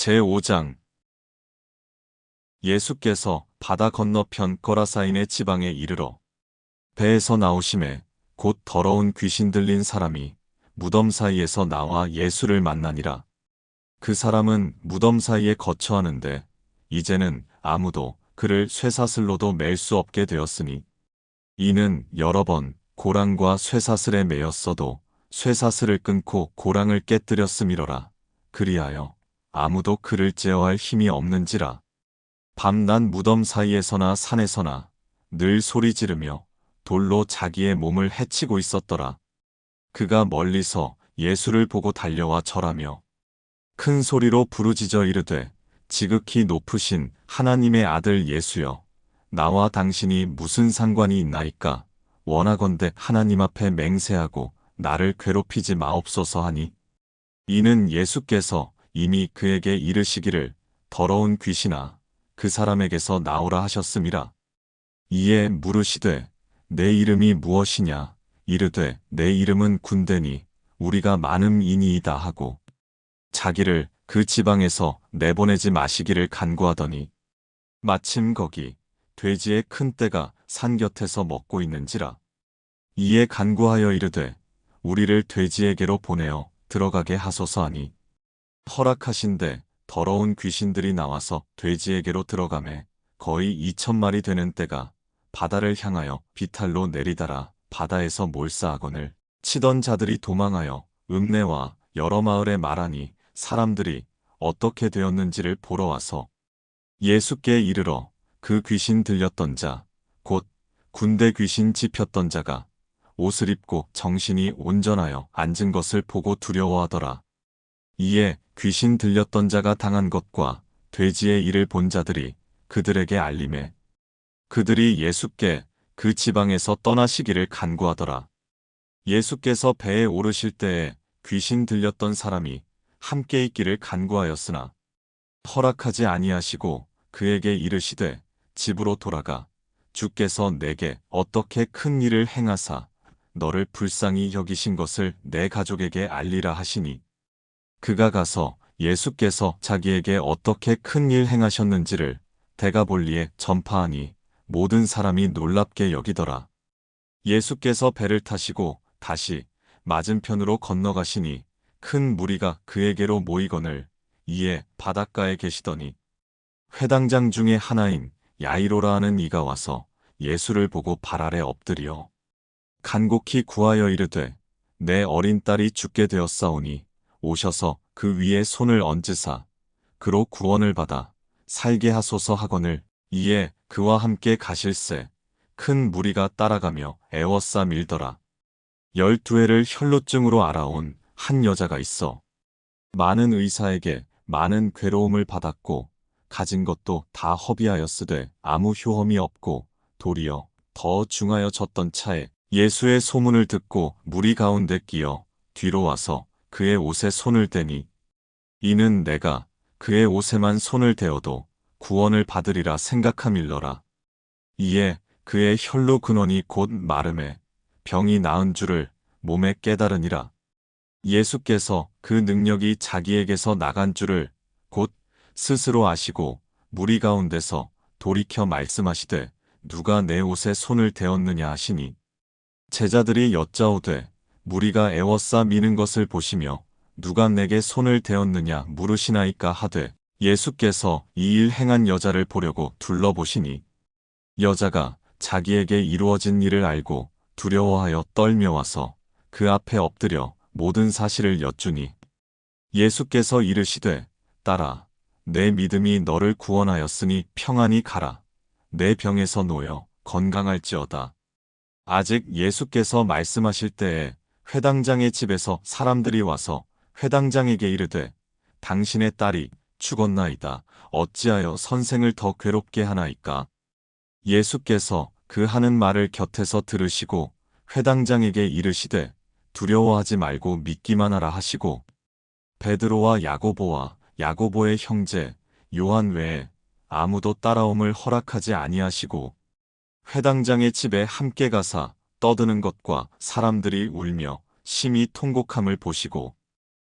제5장 예수께서 바다 건너편 거라사인의 지방에 이르러 배에서 나오심에 곧 더러운 귀신 들린 사람이 무덤 사이에서 나와 예수를 만나니라. 그 사람은 무덤 사이에 거처하는데 이제는 아무도 그를 쇠사슬로도 맬 수 없게 되었으니 이는 여러 번 고랑과 쇠사슬에 매였어도 쇠사슬을 끊고 고랑을 깨뜨렸음이로라. 그리하여 아무도 그를 제어할 힘이 없는지라. 밤낮 무덤 사이에서나 산에서나 늘 소리 지르며 돌로 자기의 몸을 해치고 있었더라. 그가 멀리서 예수를 보고 달려와 절하며 큰 소리로 부르짖어 이르되 지극히 높으신 하나님의 아들 예수여, 나와 당신이 무슨 상관이 있나이까? 원하건대 하나님 앞에 맹세하고 나를 괴롭히지 마옵소서 하니, 이는 예수께서 이미 그에게 이르시기를 더러운 귀신아 그 사람에게서 나오라 하셨음이라. 이에 물으시되 내 이름이 무엇이냐? 이르되 내 이름은 군대니 우리가 많음이니이다 하고 자기를 그 지방에서 내보내지 마시기를 간구하더니 마침 거기 돼지의 큰 떼가 산 곁에서 먹고 있는지라. 이에 간구하여 이르되 우리를 돼지에게로 보내어 들어가게 하소서 하니 허락하신대 더러운 귀신들이 나와서 돼지에게로 들어가매 거의 2,000마리 되는 떼가 바다를 향하여 비탈로 내리다라 바다에서 몰사하거늘 치던 자들이 도망하여 읍내와 여러 마을에 말하니 사람들이 어떻게 되었는지를 보러 와서 예수께 이르러 그 귀신 들렸던 자, 곧 군대 귀신 집혔던 자가 옷을 입고 정신이 온전하여 앉은 것을 보고 두려워하더라. 이에 귀신 들렸던 자가 당한 것과 돼지의 일을 본 자들이 그들에게 알림해 그들이 예수께 그 지방에서 떠나시기를 간구하더라. 예수께서 배에 오르실 때에 귀신 들렸던 사람이 함께 있기를 간구하였으나 허락하지 아니하시고 그에게 이르시되 집으로 돌아가 주께서 내게 어떻게 큰 일을 행하사 너를 불쌍히 여기신 것을 내 가족에게 알리라 하시니 그가 가서 예수께서 자기에게 어떻게 큰 일 행하셨는지를 데가볼리에 전파하니 모든 사람이 놀랍게 여기더라. 예수께서 배를 타시고 다시 맞은편으로 건너가시니 큰 무리가 그에게로 모이거늘 이에 바닷가에 계시더니 회당장 중에 하나인 야이로라 하는 이가 와서 예수를 보고 발 아래 엎드리어 간곡히 구하여 이르되 내 어린 딸이 죽게 되었사오니 오셔서 그 위에 손을 얹으사 그로 구원을 받아 살게 하소서 하거늘 이에 그와 함께 가실새 큰 무리가 따라가며 애워싸 밀더라. 12회를 혈루증으로 알아온 한 여자가 있어 많은 의사에게 많은 괴로움을 받았고 가진 것도 다 허비하였으되 아무 효험이 없고 도리어 더 중하여졌던 차에 예수의 소문을 듣고 무리 가운데 끼어 뒤로 와서 그의 옷에 손을 대니 이는 내가 그의 옷에만 손을 대어도 구원을 받으리라 생각함일러라. 이에 그의 혈루 근원이 곧 마름에 병이 나은 줄을 몸에 깨달으니라. 예수께서 그 능력이 자기에게서 나간 줄을 곧 스스로 아시고 무리 가운데서 돌이켜 말씀하시되 누가 내 옷에 손을 대었느냐 하시니 제자들이 여짜오되 무리가 애워싸 미는 것을 보시며 누가 내게 손을 대었느냐 물으시나이까 하되 예수께서 이 일 행한 여자를 보려고 둘러보시니 여자가 자기에게 이루어진 일을 알고 두려워하여 떨며 와서 그 앞에 엎드려 모든 사실을 여쭈니 예수께서 이르시되 딸아 내 믿음이 너를 구원하였으니 평안히 가라. 내 병에서 놓여 건강할지어다. 아직 예수께서 말씀하실 때에 회당장의 집에서 사람들이 와서 회당장에게 이르되 당신의 딸이 죽었나이다. 어찌하여 선생을 더 괴롭게 하나이까? 예수께서 그 하는 말을 곁에서 들으시고 회당장에게 이르시되 두려워하지 말고 믿기만 하라 하시고 베드로와 야고보와 야고보의 형제 요한 외에 아무도 따라옴을 허락하지 아니하시고 회당장의 집에 함께 가사 떠드는 것과 사람들이 울며 심히 통곡함을 보시고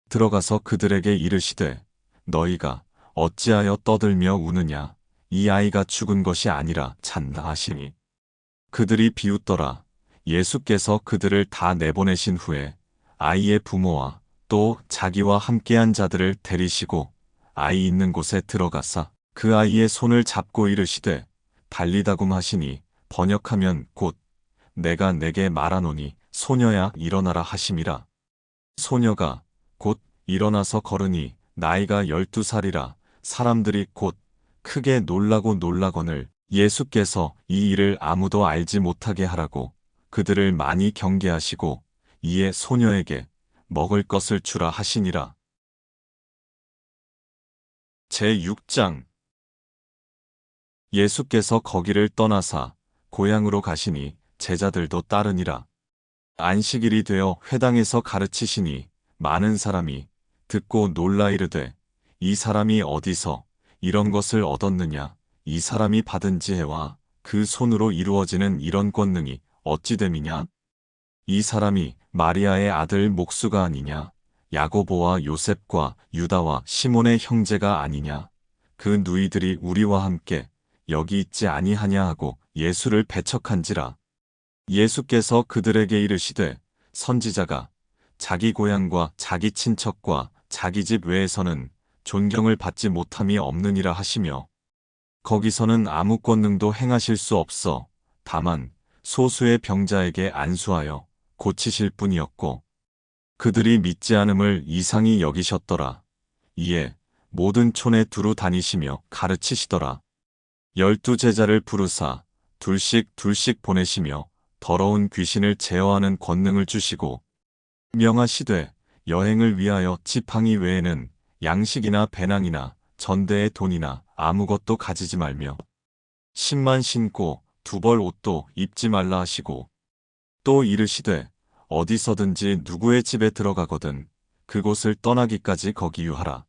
들어가서 그들에게 이르시되 너희가 어찌하여 떠들며 우느냐. 이 아이가 죽은 것이 아니라 잔다 하시니 그들이 비웃더라. 예수께서 그들을 다 내보내신 후에 아이의 부모와 또 자기와 함께한 자들을 데리시고 아이 있는 곳에 들어가사 그 아이의 손을 잡고 이르시되 달리다굼 하시니 번역하면 곧 내가 내게 말하노니 소녀야 일어나라 하심이라. 소녀가 곧 일어나서 걸으니 나이가 12살이라. 사람들이 곧 크게 놀라고 놀라거늘 예수께서 이 일을 아무도 알지 못하게 하라고 그들을 많이 경계하시고 이에 소녀에게 먹을 것을 주라 하시니라. 제6장 예수께서 거기를 떠나사 고향으로 가시니 제자들도 따르니라. 안식일이 되어 회당에서 가르치시니 많은 사람이 듣고 놀라 이르되 이 사람이 어디서 이런 것을 얻었느냐. 이 사람이 받은 지혜와 그 손으로 이루어지는 이런 권능이 어찌 됨이냐. 이 사람이 마리아의 아들 목수가 아니냐. 야고보와 요셉과 유다와 시몬의 형제가 아니냐. 그 누이들이 우리와 함께 여기 있지 아니하냐 하고 예수를 배척한지라. 예수께서 그들에게 이르시되 선지자가 자기 고향과 자기 친척과 자기 집 외에서는 존경을 받지 못함이 없느니라 하시며 거기서는 아무 권능도 행하실 수 없어 다만 소수의 병자에게 안수하여 고치실 뿐이었고 그들이 믿지 않음을 이상히 여기셨더라. 이에 모든 촌에 두루 다니시며 가르치시더라. 12 제자를 부르사 둘씩 둘씩 보내시며 더러운 귀신을 제어하는 권능을 주시고 명하시되 여행을 위하여 지팡이 외에는 양식이나 배낭이나 전대의 돈이나 아무것도 가지지 말며 신만 신고 두벌 옷도 입지 말라 하시고 또 이르시되 어디서든지 누구의 집에 들어가거든 그곳을 떠나기까지 거기 유하라.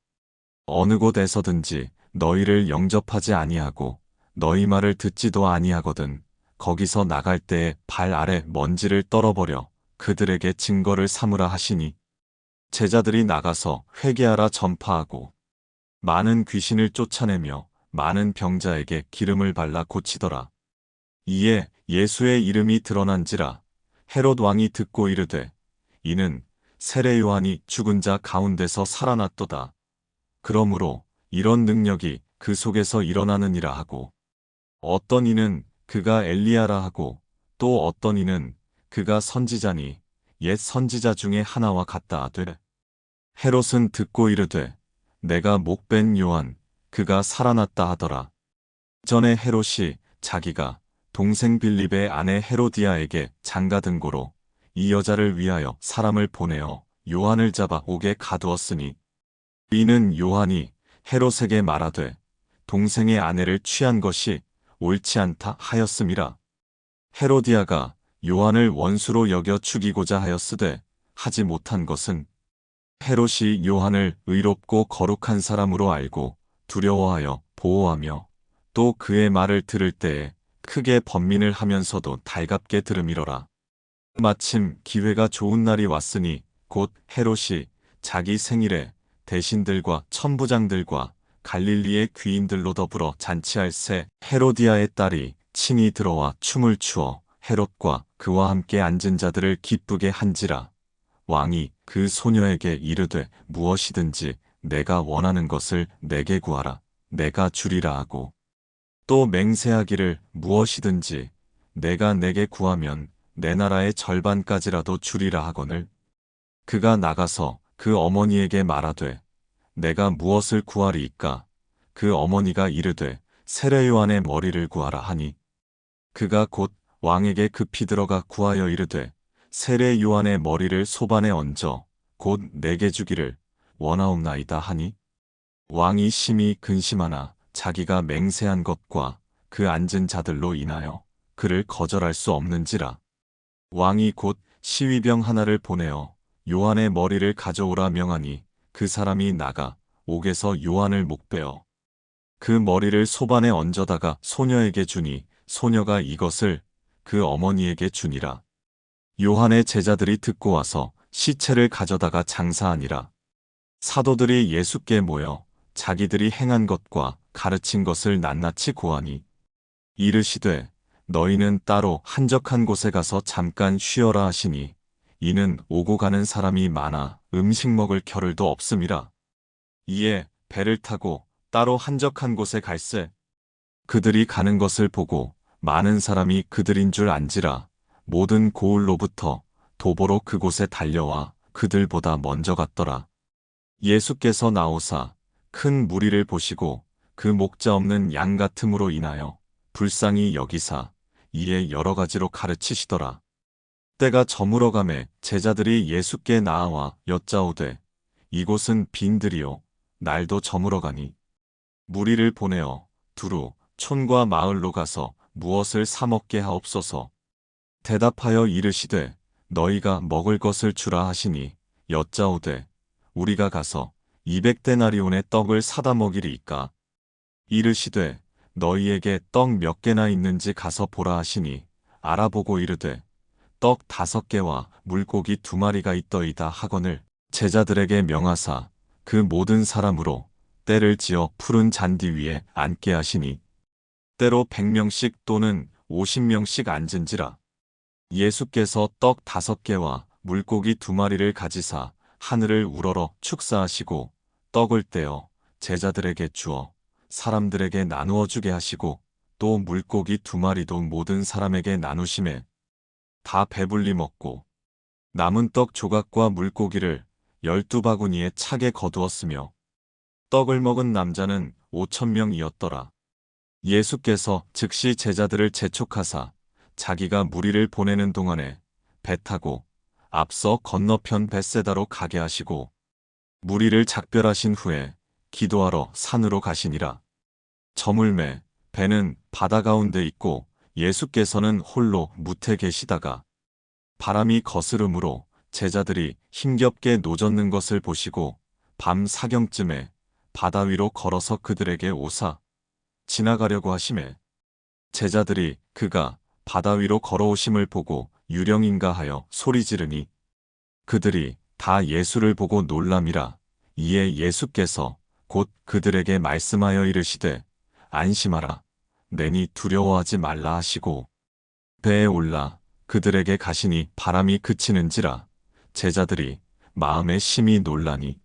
어느 곳에서든지 너희를 영접하지 아니하고 너희 말을 듣지도 아니하거든 거기서 나갈 때에 발 아래 먼지를 떨어버려 그들에게 증거를 삼으라 하시니 제자들이 나가서 회개하라 전파하고 많은 귀신을 쫓아내며 많은 병자에게 기름을 발라 고치더라. 이에 예수의 이름이 드러난지라. 헤롯 왕이 듣고 이르되 이는 세례 요한이 죽은 자 가운데서 살아났도다. 그러므로 이런 능력이 그 속에서 일어나느니라 하고 어떤 이는 그가 엘리야라 하고 또 어떤 이는 그가 선지자니 옛 선지자 중에 하나와 같다 하되 헤롯은 듣고 이르되 내가 목벤 요한 그가 살아났다 하더라. 전에 헤롯이 자기가 동생 빌립의 아내 헤로디아에게 장가든 고로 이 여자를 위하여 사람을 보내어 요한을 잡아 옥에 가두었으니 이는 요한이 헤롯에게 말하되 동생의 아내를 취한 것이 옳지 않다 하였음이라. 헤로디아가 요한을 원수로 여겨 죽이고자 하였으되 하지 못한 것은 헤롯이 요한을 의롭고 거룩한 사람으로 알고 두려워하여 보호하며 또 그의 말을 들을 때에 크게 번민을 하면서도 달갑게 들음이로라. 마침 기회가 좋은 날이 왔으니 곧 헤롯이 자기 생일에 대신들과 천부장들과 갈릴리의 귀인들로 더불어 잔치할 새 헤로디아의 딸이 친히 들어와 춤을 추어 헤롯과 그와 함께 앉은 자들을 기쁘게 한지라. 왕이 그 소녀에게 이르되 무엇이든지 내가 원하는 것을 내게 구하라. 내가 주리라 하고 또 맹세하기를 무엇이든지 내가 내게 구하면 내 나라의 절반까지라도 주리라 하거늘 그가 나가서 그 어머니에게 말하되 내가 무엇을 구하리이까? 그 어머니가 이르되 세례 요한의 머리를 구하라 하니 그가 곧 왕에게 급히 들어가 구하여 이르되 세례 요한의 머리를 소반에 얹어 곧 내게 주기를 원하옵나이다 하니 왕이 심히 근심하나 자기가 맹세한 것과 그 앉은 자들로 인하여 그를 거절할 수 없는지라. 왕이 곧 시위병 하나를 보내어 요한의 머리를 가져오라 명하니 그 사람이 나가 옥에서 요한을 목베어 그 머리를 소반에 얹어다가 소녀에게 주니 소녀가 이것을 그 어머니에게 주니라. 요한의 제자들이 듣고 와서 시체를 가져다가 장사하니라. 사도들이 예수께 모여 자기들이 행한 것과 가르친 것을 낱낱이 고하니 이르시되 너희는 따로 한적한 곳에 가서 잠깐 쉬어라 하시니 이는 오고 가는 사람이 많아 음식 먹을 겨를도 없음이라. 이에 배를 타고 따로 한적한 곳에 갈새 그들이 가는 것을 보고 많은 사람이 그들인 줄 안지라. 모든 고을로부터 도보로 그곳에 달려와 그들보다 먼저 갔더라. 예수께서 나오사 큰 무리를 보시고 그 목자 없는 양 같음으로 인하여 불쌍히 여기사 이에 여러 가지로 가르치시더라. 때가 저물어가매 제자들이 예수께 나아와 여짜오되 이곳은 빈들이요 날도 저물어가니 무리를 보내어 두루 촌과 마을로 가서 무엇을 사 먹게 하옵소서. 대답하여 이르시되 너희가 먹을 것을 주라 하시니 여짜오되 우리가 가서 200데나리온의 떡을 사다 먹이리이까. 이르시되 너희에게 떡 몇 개나 있는지 가서 보라 하시니 알아보고 이르되 떡 5개와 물고기 2마리가 있더이다 하거늘 제자들에게 명하사 그 모든 사람으로 때를 지어 푸른 잔디 위에 앉게 하시니 때로 100명씩 또는 50명씩 앉은지라. 예수께서 떡 5개와 물고기 2마리를 가지사 하늘을 우러러 축사하시고 떡을 떼어 제자들에게 주어 사람들에게 나누어 주게 하시고 또 물고기 2마리도 모든 사람에게 나누시매 다 배불리 먹고 남은 떡 조각과 물고기를 12바구니에 차게 거두었으며 떡을 먹은 남자는 5,000명이었더라. 예수께서 즉시 제자들을 재촉하사 자기가 무리를 보내는 동안에 배 타고 앞서 건너편 벳세다로 가게 하시고 무리를 작별하신 후에 기도하러 산으로 가시니라. 저물매 배는 바다 가운데 있고 예수께서는 홀로 무태 계시다가 바람이 거스름으로 제자들이 힘겹게 노젓는 것을 보시고 밤 사경쯤에 바다 위로 걸어서 그들에게 오사 지나가려고 하시매 제자들이 그가 바다 위로 걸어오심을 보고 유령인가 하여 소리 지르니 그들이 다 예수를 보고 놀람이라. 이에 예수께서 곧 그들에게 말씀하여 이르시되 안심하라 내니 두려워하지 말라 하시고 배에 올라 그들에게 가시니 바람이 그치는지라. 제자들이 마음에 심히 놀라니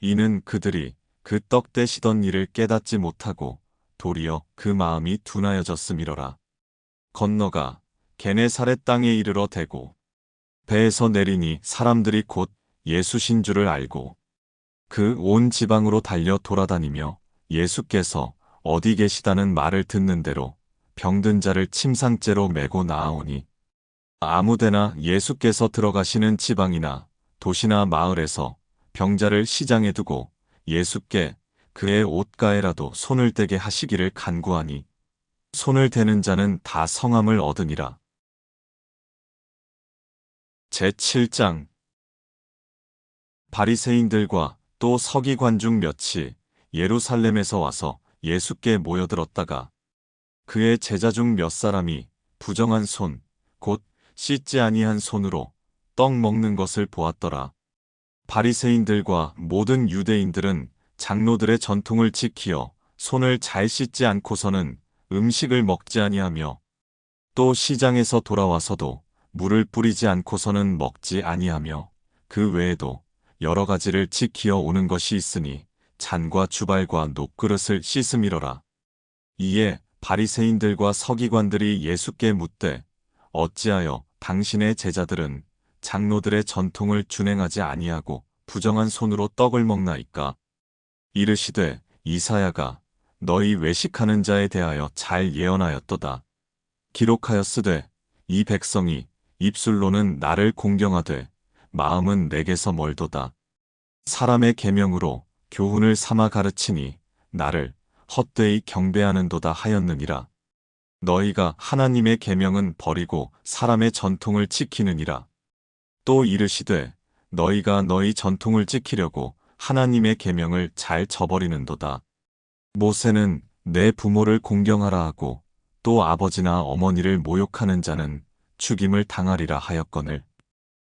이는 그들이 그 떡 떼시던 일을 깨닫지 못하고 도리어 그 마음이 둔하여졌음이러라. 건너가 게네사렛 땅에 이르러 대고 배에서 내리니 사람들이 곧 예수신 줄을 알고 그 온 지방으로 달려 돌아다니며 예수께서 어디 계시다는 말을 듣는 대로 병든 자를 침상째로 메고 나아오니 아무데나 예수께서 들어가시는 지방이나 도시나 마을에서 병자를 시장에 두고 예수께 그의 옷가에라도 손을 대게 하시기를 간구하니 손을 대는 자는 다 성함을 얻으니라. 제7장 바리새인들과 또 서기관 중 몇이 예루살렘에서 와서 예수께 모여들었다가 그의 제자 중 몇 사람이 부정한 손, 곧 씻지 아니한 손으로 떡 먹는 것을 보았더라. 바리새인들과 모든 유대인들은 장로들의 전통을 지키어 손을 잘 씻지 않고서는 음식을 먹지 아니하며 또 시장에서 돌아와서도 물을 뿌리지 않고서는 먹지 아니하며 그 외에도 여러 가지를 지키어 오는 것이 있으니 잔과 주발과 녹그릇을 씻음이러라. 이에 바리새인들과 서기관들이 예수께 묻되 어찌하여 당신의 제자들은 장로들의 전통을 준행하지 아니하고 부정한 손으로 떡을 먹나이까? 이르시되 이사야가 너희 외식하는 자에 대하여 잘 예언하였도다. 기록하였으되 이 백성이 입술로는 나를 공경하되 마음은 내게서 멀도다. 사람의 계명으로 교훈을 삼아 가르치니 나를 헛되이 경배하는도다 하였느니라. 너희가 하나님의 계명은 버리고 사람의 전통을 지키느니라. 또 이르시되 너희가 너희 전통을 지키려고 하나님의 계명을 잘 저버리는도다. 모세는 내 부모를 공경하라 하고 또 아버지나 어머니를 모욕하는 자는 죽임을 당하리라 하였거늘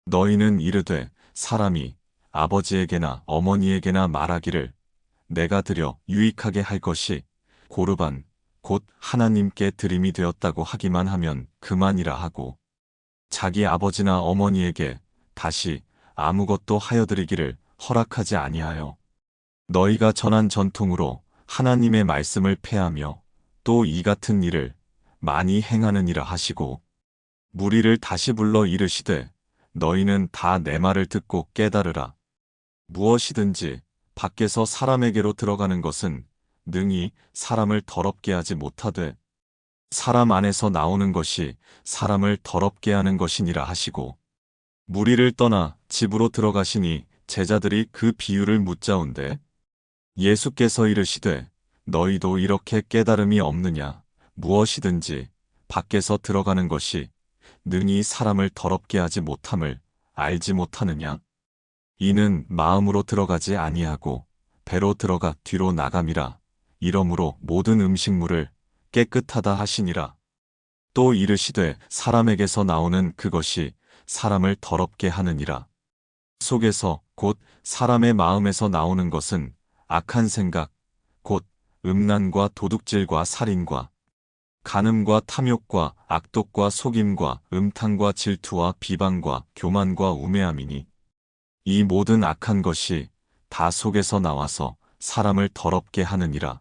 너희는 이르되 사람이 아버지에게나 어머니에게나 말하기를 내가 드려 유익하게 할 것이 고르반 곧 하나님께 드림이 되었다고 하기만 하면 그만이라 하고 자기 아버지나 어머니에게 다시 아무것도 하여드리기를 허락하지 아니하여 너희가 전한 전통으로 하나님의 말씀을 폐하며 또 이 같은 일을 많이 행하느니라 하시고 무리를 다시 불러 이르시되 너희는 다 내 말을 듣고 깨달으라. 무엇이든지 밖에서 사람에게로 들어가는 것은 능히 사람을 더럽게 하지 못하되 사람 안에서 나오는 것이 사람을 더럽게 하는 것이니라 하시고 무리를 떠나 집으로 들어가시니 제자들이 그 비유를 묻자온데 예수께서 이르시되 너희도 이렇게 깨달음이 없느냐. 무엇이든지 밖에서 들어가는 것이 능히 사람을 더럽게 하지 못함을 알지 못하느냐. 이는 마음으로 들어가지 아니하고 배로 들어가 뒤로 나감이라. 이러므로 모든 음식물을 깨끗하다 하시니라. 또 이르시되 사람에게서 나오는 그것이 사람을 더럽게 하느니라. 속에서 곧 사람의 마음에서 나오는 것은 악한 생각, 곧 음란과 도둑질과 살인과 간음과 탐욕과 악독과 속임과 음탕과 질투와 비방과 교만과 우매함이니 이 모든 악한 것이 다 속에서 나와서 사람을 더럽게 하느니라.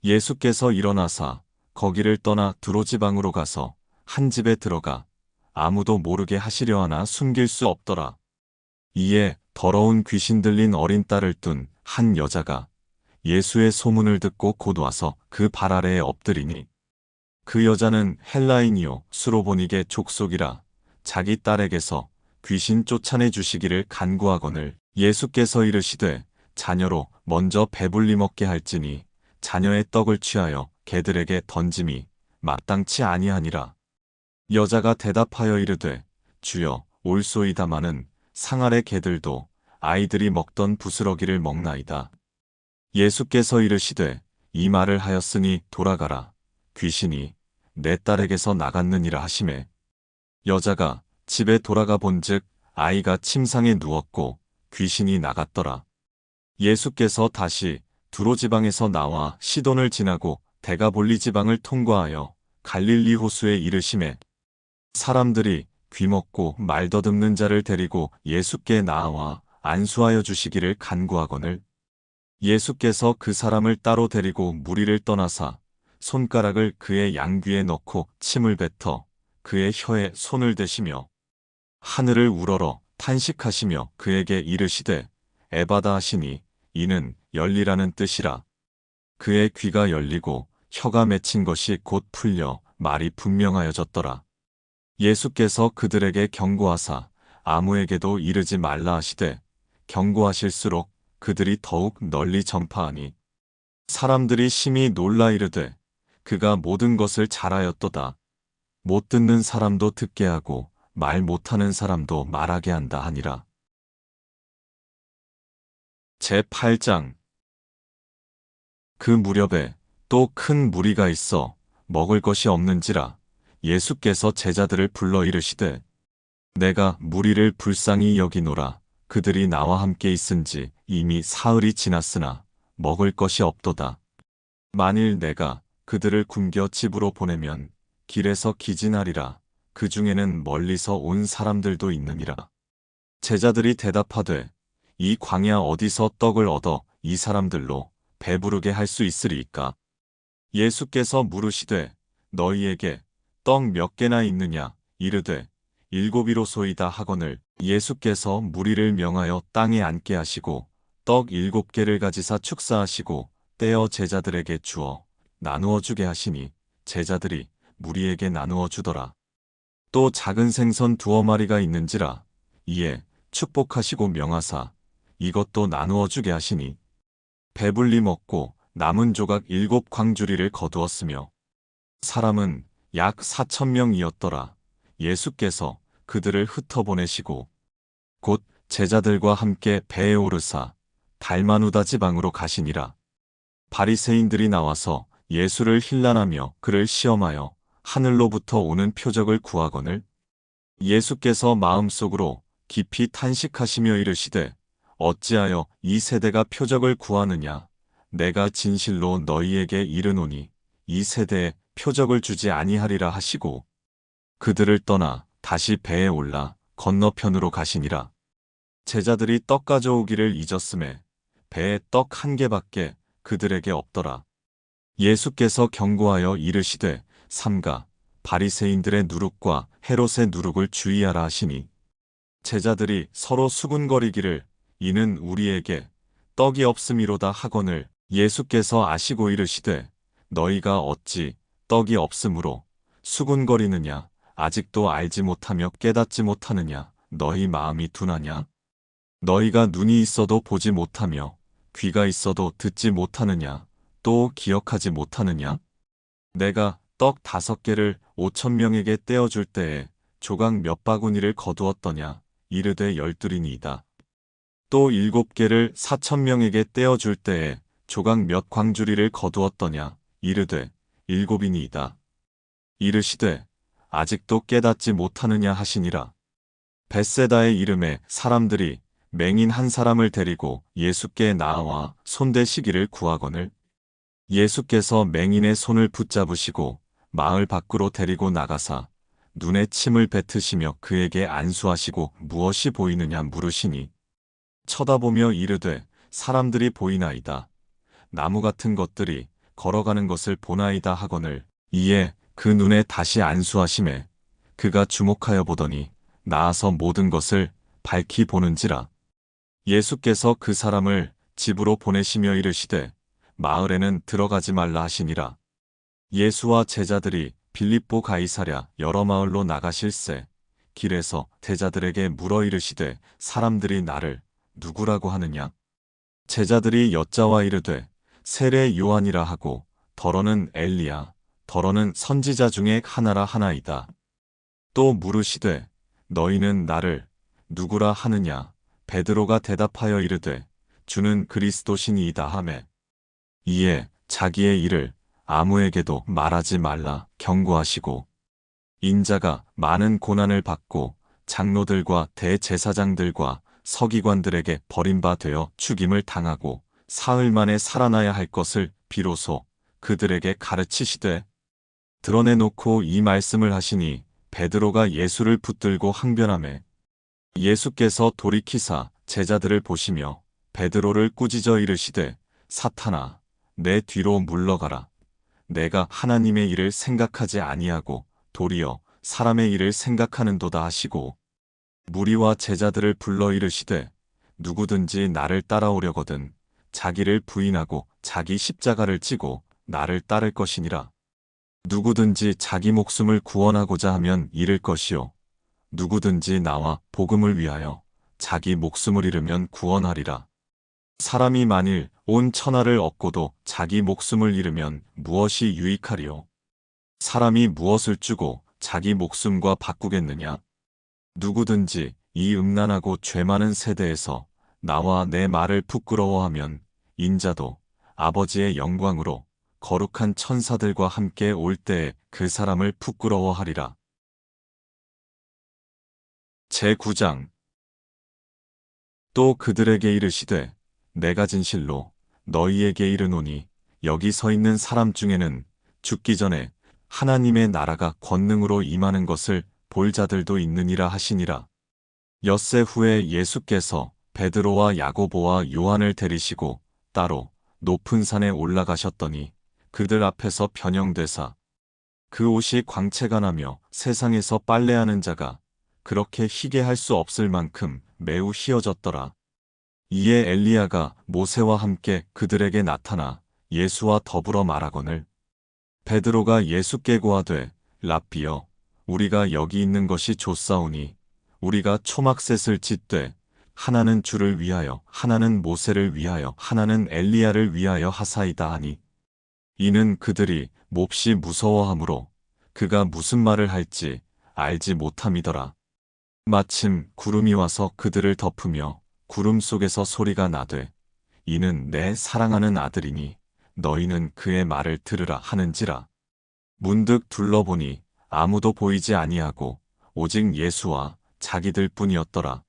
예수께서 일어나사 거기를 떠나 두로지방으로 가서 한 집에 들어가 아무도 모르게 하시려 하나 숨길 수 없더라. 이에 더러운 귀신 들린 어린 딸을 둔 한 여자가 예수의 소문을 듣고 곧 와서 그 발 아래에 엎드리니 그 여자는 헬라인이요 수로보니게 족속이라 자기 딸에게서 귀신 쫓아내 주시기를 간구하거늘 예수께서 이르시되 자녀로 먼저 배불리 먹게 할지니 자녀의 떡을 취하여 개들에게 던짐이 마땅치 아니하니라. 여자가 대답하여 이르되 주여 올소이다마는 상 아래 개들도 아이들이 먹던 부스러기를 먹나이다. 예수께서 이르시되 이 말을 하였으니 돌아가라. 귀신이 내 딸에게서 나갔느니라 하시매 여자가 집에 돌아가 본즉 아이가 침상에 누웠고 귀신이 나갔더라. 예수께서 다시 두로 지방에서 나와 시돈을 지나고 데가볼리 지방을 통과하여 갈릴리 호수에 이르시매 사람들이 귀먹고 말 더듬는 자를 데리고 예수께 나아와 안수하여 주시기를 간구하거늘 예수께서 그 사람을 따로 데리고 무리를 떠나사 손가락을 그의 양귀에 넣고 침을 뱉어 그의 혀에 손을 대시며 하늘을 우러러 탄식하시며 그에게 이르시되 에바다 하시니 이는 열리라는 뜻이라. 그의 귀가 열리고 혀가 맺힌 것이 곧 풀려 말이 분명하여졌더라. 예수께서 그들에게 경고하사 아무에게도 이르지 말라 하시되 경고하실수록 그들이 더욱 널리 전파하니 사람들이 심히 놀라 이르되 그가 모든 것을 잘하였도다. 못 듣는 사람도 듣게 하고 말 못하는 사람도 말하게 한다 하니라. 제8장 그 무렵에 또 큰 무리가 있어 먹을 것이 없는지라 예수께서 제자들을 불러 이르시되 내가 무리를 불쌍히 여기노라. 그들이 나와 함께 있은지 이미 사흘이 지났으나 먹을 것이 없도다. 만일 내가 그들을 굶겨 집으로 보내면 길에서 기진하리라. 그 중에는 멀리서 온 사람들도 있느니라. 제자들이 대답하되 이 광야 어디서 떡을 얻어 이 사람들로 배부르게 할 수 있으리이까? 예수께서 물으시되 너희에게 떡 몇 개나 있느냐? 이르되 7이로소이다 하거늘 예수께서 무리를 명하여 땅에 앉게 하시고 떡 7개를 가지사 축사하시고 떼어 제자들에게 주어 나누어 주게 하시니 제자들이 무리에게 나누어 주더라. 또 작은 생선 2마리가 있는지라 이에 축복하시고 명하사 이것도 나누어 주게 하시니 배불리 먹고 남은 조각 7광주리를 거두었으며 사람은 약 4,000명이었더라. 예수께서 그들을 흩어보내시고 곧 제자들과 함께 배에 오르사 달마누다 지방으로 가시니라. 바리새인들이 나와서 예수를 힐난하며 그를 시험하여 하늘로부터 오는 표적을 구하거늘 예수께서 마음속으로 깊이 탄식하시며 이르시되 어찌하여 이 세대가 표적을 구하느냐. 내가 진실로 너희에게 이르노니 이 세대에 표적을 주지 아니하리라 하시고 그들을 떠나 다시 배에 올라 건너편으로 가시니라. 제자들이 떡 가져오기를 잊었음에 배에 떡 한 개밖에 그들에게 없더라. 예수께서 경고하여 이르시되 삼가 바리새인들의 누룩과 헤롯의 누룩을 주의하라 하시니 제자들이 서로 수군거리기를 이는 우리에게 떡이 없음이로다 하거늘 예수께서 아시고 이르시되 너희가 어찌 떡이 없으므로 수군거리느냐 아직도 알지 못하며 깨닫지 못하느냐 너희 마음이 둔하냐 너희가 눈이 있어도 보지 못하며 귀가 있어도 듣지 못하느냐 또 기억하지 못하느냐 내가 떡 5개를 5,000명에게 떼어줄 때에 조각 몇 바구니를 거두었더냐 이르되 12이니이다. 또 7개를 4,000명에게 떼어줄 때에 조각 몇 광주리를 거두었더냐 이르되 7이니이다. 이르시되 아직도 깨닫지 못하느냐 하시니라. 벳세다의 이름에 사람들이 맹인 한 사람을 데리고 예수께 나아와 손대시기를 구하거늘 예수께서 맹인의 손을 붙잡으시고 마을 밖으로 데리고 나가사 눈에 침을 뱉으시며 그에게 안수하시고 무엇이 보이느냐 물으시니 쳐다보며 이르되 사람들이 보이나이다. 나무 같은 것들이 걸어가는 것을 보나이다 하거늘 이에 그 눈에 다시 안수하심에 그가 주목하여 보더니 나아서 모든 것을 밝히 보는지라. 예수께서 그 사람을 집으로 보내시며 이르시되 마을에는 들어가지 말라 하시니라. 예수와 제자들이 빌립보 가이사랴 여러 마을로 나가실새 길에서 제자들에게 물어 이르시되 사람들이 나를 누구라고 하느냐? 제자들이 여짜와 이르되 세례 요한이라 하고 더러는 엘리야 더러는 선지자 중에 하나라 하나이다. 또 물으시되 너희는 나를 누구라 하느냐? 베드로가 대답하여 이르되 주는 그리스도시니이다 하매 이에 자기의 일을 아무에게도 말하지 말라 경고하시고 인자가 많은 고난을 받고 장로들과 대제사장들과 서기관들에게 버림받아 죽임을 당하고 사흘 만에 살아나야 할 것을 비로소 그들에게 가르치시되 드러내놓고 이 말씀을 하시니 베드로가 예수를 붙들고 항변하매 예수께서 돌이키사 제자들을 보시며 베드로를 꾸짖어 이르시되 사탄아 내 뒤로 물러가라. 내가 하나님의 일을 생각하지 아니하고 도리어 사람의 일을 생각하는도다 하시고 무리와 제자들을 불러 이르시되 누구든지 나를 따라오려거든 자기를 부인하고 자기 십자가를 지고 나를 따를 것이니라. 누구든지 자기 목숨을 구원하고자 하면 잃을 것이요 누구든지 나와 복음을 위하여 자기 목숨을 잃으면 구원하리라. 사람이 만일 온 천하를 얻고도 자기 목숨을 잃으면 무엇이 유익하리요? 사람이 무엇을 주고 자기 목숨과 바꾸겠느냐? 누구든지 이 음란하고 죄 많은 세대에서 나와 내 말을 부끄러워하면 인자도 아버지의 영광으로 거룩한 천사들과 함께 올 때에 그 사람을 부끄러워하리라. 제9장 또 그들에게 이르시되 내가 진실로 너희에게 이르노니 여기 서 있는 사람 중에는 죽기 전에 하나님의 나라가 권능으로 임하는 것을 볼 자들도 있느니라 하시니라. 엿새 후에 예수께서 베드로와 야고보와 요한을 데리시고 따로 높은 산에 올라가셨더니 그들 앞에서 변형되사 그 옷이 광채가 나며 세상에서 빨래하는 자가 그렇게 희게 할 수 없을 만큼 매우 희어졌더라. 이에 엘리야가 모세와 함께 그들에게 나타나 예수와 더불어 말하거늘 베드로가 예수께 고하되 랍비여 우리가 여기 있는 것이 좋사오니 우리가 초막셋을 짓되 하나는 주를 위하여 하나는 모세를 위하여 하나는 엘리야를 위하여 하사이다 하니 이는 그들이 몹시 무서워하므로 그가 무슨 말을 할지 알지 못함이더라. 마침 구름이 와서 그들을 덮으며 구름 속에서 소리가 나되 이는 내 사랑하는 아들이니 너희는 그의 말을 들으라 하는지라. 문득 둘러보니 아무도 보이지 아니하고 오직 예수와 자기들 뿐이었더라.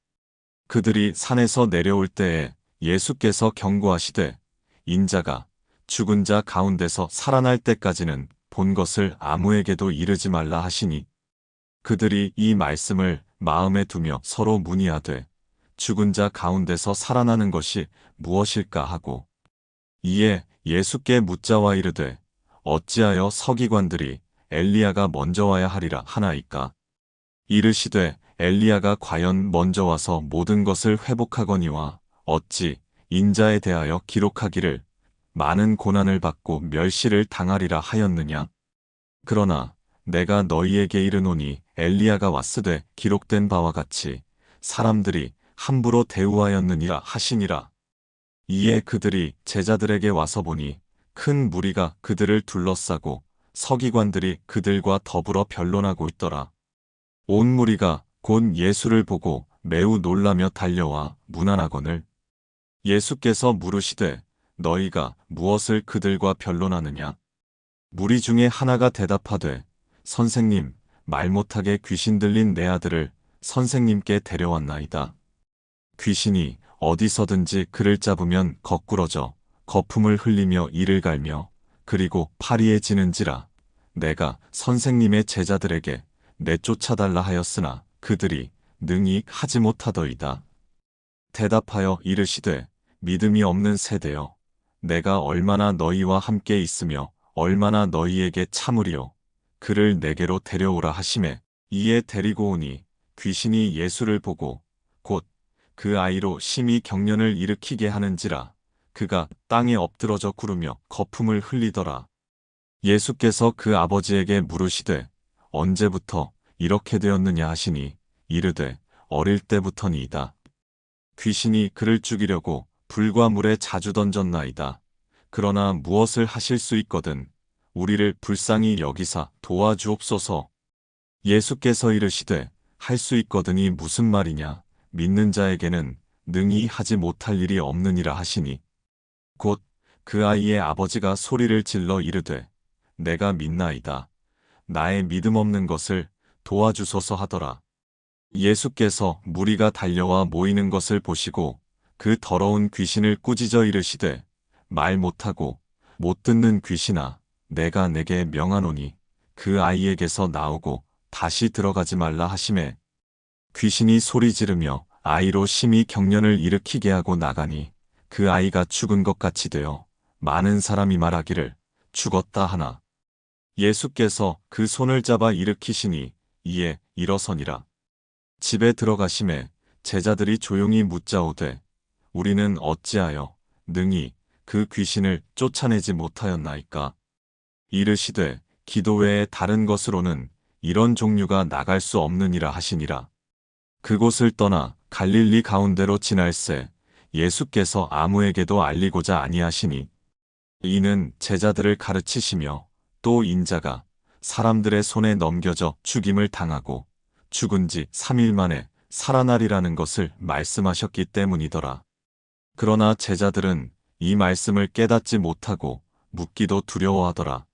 그들이 산에서 내려올 때에 예수께서 경고하시되 인자가 죽은 자 가운데서 살아날 때까지는 본 것을 아무에게도 이르지 말라 하시니 그들이 이 말씀을 마음에 두며 서로 문의하되 죽은 자 가운데서 살아나는 것이 무엇일까 하고 이에 예수께 묻자와 이르되 어찌하여 서기관들이 엘리야가 먼저 와야 하리라 하나이까. 이르시되 엘리야가 과연 먼저 와서 모든 것을 회복하거니와 어찌 인자에 대하여 기록하기를 많은 고난을 받고 멸시를 당하리라 하였느냐. 그러나 내가 너희에게 이르노니 엘리야가 왔으되 기록된 바와 같이 사람들이 함부로 대우하였느니라 하시니라. 이에 그들이 제자들에게 와서 보니 큰 무리가 그들을 둘러싸고 서기관들이 그들과 더불어 변론하고 있더라. 온 무리가 곧 예수를 보고 매우 놀라며 달려와 문안하거늘 예수께서 물으시되 너희가 무엇을 그들과 변론하느냐. 무리 중에 하나가 대답하되 선생님, 말 못하게 귀신 들린 내 아들을 선생님께 데려왔나이다. 귀신이 어디서든지 그를 잡으면 거꾸러져 거품을 흘리며 이를 갈며 그리고 파리해지는지라. 내가 선생님의 제자들에게 내쫓아달라 하였으나 그들이 능히 하지 못하더이다. 대답하여 이르시되 믿음이 없는 세대여, 내가 얼마나 너희와 함께 있으며 얼마나 너희에게 참으리요. 그를 내게로 데려오라 하시매 이에 데리고 오니 귀신이 예수를 보고 곧 그 아이로 심히 경련을 일으키게 하는지라. 그가 땅에 엎드러져 구르며 거품을 흘리더라. 예수께서 그 아버지에게 물으시되 언제부터 이렇게 되었느냐 하시니 이르되 어릴 때부터니이다. 귀신이 그를 죽이려고 불과 물에 자주 던졌나이다. 그러나 무엇을 하실 수 있거든 우리를 불쌍히 여기사 도와주옵소서. 예수께서 이르시되 할 수 있거든이 무슨 말이냐. 믿는 자에게는 능히 하지 못할 일이 없느니라 하시니 곧 그 아이의 아버지가 소리를 질러 이르되 내가 믿나이다. 나의 믿음 없는 것을 도와주소서 하더라. 예수께서 무리가 달려와 모이는 것을 보시고 그 더러운 귀신을 꾸짖어 이르시되 말 못하고 못 듣는 귀신아, 내가 내게 명하노니 그 아이에게서 나오고 다시 들어가지 말라 하시매 귀신이 소리 지르며 아이로 심히 경련을 일으키게 하고 나가니 그 아이가 죽은 것 같이 되어 많은 사람이 말하기를 죽었다 하나 예수께서 그 손을 잡아 일으키시니 이에 일어서니라. 집에 들어가심에 제자들이 조용히 묻자오되 우리는 어찌하여 능히 그 귀신을 쫓아내지 못하였나이까. 이르시되 기도 외에 다른 것으로는 이런 종류가 나갈 수 없느니라 하시니라. 그곳을 떠나 갈릴리 가운데로 지날새 예수께서 아무에게도 알리고자 아니하시니 이는 제자들을 가르치시며 또 인자가 사람들의 손에 넘겨져 죽임을 당하고 죽은 지 3일 만에 살아나리라는 것을 말씀하셨기 때문이더라. 그러나 제자들은 이 말씀을 깨닫지 못하고 묻기도 두려워하더라.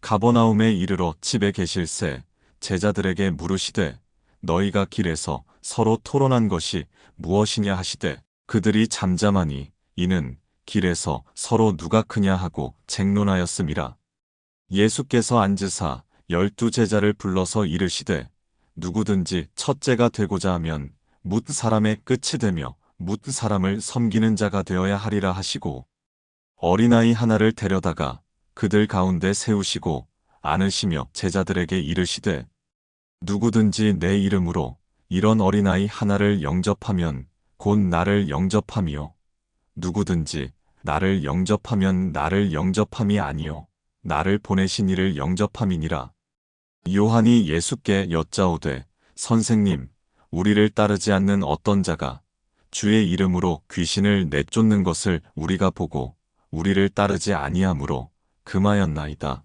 가버나움에 이르러 집에 계실새 제자들에게 물으시되 너희가 길에서 서로 토론한 것이 무엇이냐 하시되 그들이 잠잠하니 이는 길에서 서로 누가 크냐 하고 쟁론하였음이라. 예수께서 앉으사 12 제자를 불러서 이르시되 누구든지 첫째가 되고자 하면 뭇 사람의 끝이 되며 뭇 사람을 섬기는 자가 되어야 하리라 하시고 어린아이 하나를 데려다가 그들 가운데 세우시고 안으시며 제자들에게 이르시되 누구든지 내 이름으로 이런 어린아이 하나를 영접하면 곧 나를 영접함이요 누구든지 나를 영접하면 나를 영접함이 아니요 나를 보내신 이를 영접함이니라. 요한이 예수께 여짜오되 선생님, 우리를 따르지 않는 어떤 자가 주의 이름으로 귀신을 내쫓는 것을 우리가 보고 우리를 따르지 아니하므로 금하였나이다.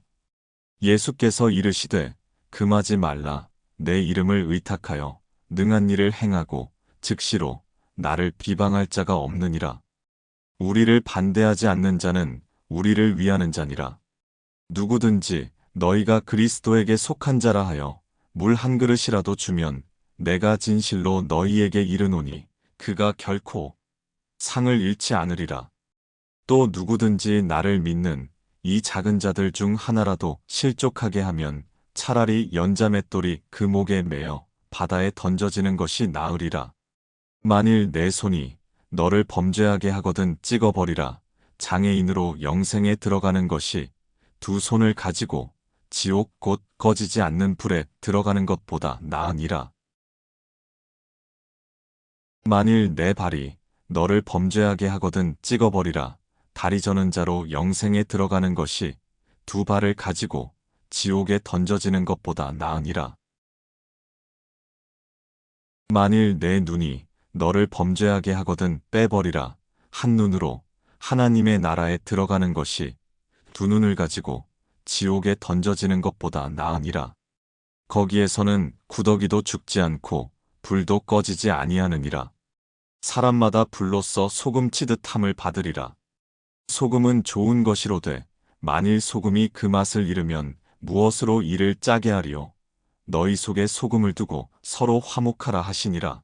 예수께서 이르시되 금하지 말라. 내 이름을 의탁하여 능한 일을 행하고 즉시로 나를 비방할 자가 없느니라. 우리를 반대하지 않는 자는 우리를 위하는 자니라. 누구든지 너희가 그리스도에게 속한 자라 하여 물 한 그릇이라도 주면 내가 진실로 너희에게 이르노니 그가 결코 상을 잃지 않으리라. 또 누구든지 나를 믿는 이 작은 자들 중 하나라도 실족하게 하면 차라리 연자맷돌이 그 목에 매어 바다에 던져지는 것이 나으리라. 만일 내 손이 너를 범죄하게 하거든 찍어버리라. 장애인으로 영생에 들어가는 것이 두 손을 가지고 지옥 곧 꺼지지 않는 불에 들어가는 것보다 나으니라. 만일 내 발이 너를 범죄하게 하거든 찍어버리라. 다리 저는 자로 영생에 들어가는 것이 두 발을 가지고 지옥에 던져지는 것보다 나으니라. 만일 내 눈이 너를 범죄하게 하거든 빼버리라. 한 눈으로 하나님의 나라에 들어가는 것이 두 눈을 가지고 지옥에 던져지는 것보다 나으니라. 거기에서는 구더기도 죽지 않고 불도 꺼지지 아니하느니라. 사람마다 불로써 소금 치듯함을 받으리라. 소금은 좋은 것이로되 만일 소금이 그 맛을 잃으면 무엇으로 이를 짜게 하리요. 너희 속에 소금을 두고 서로 화목하라 하시니라.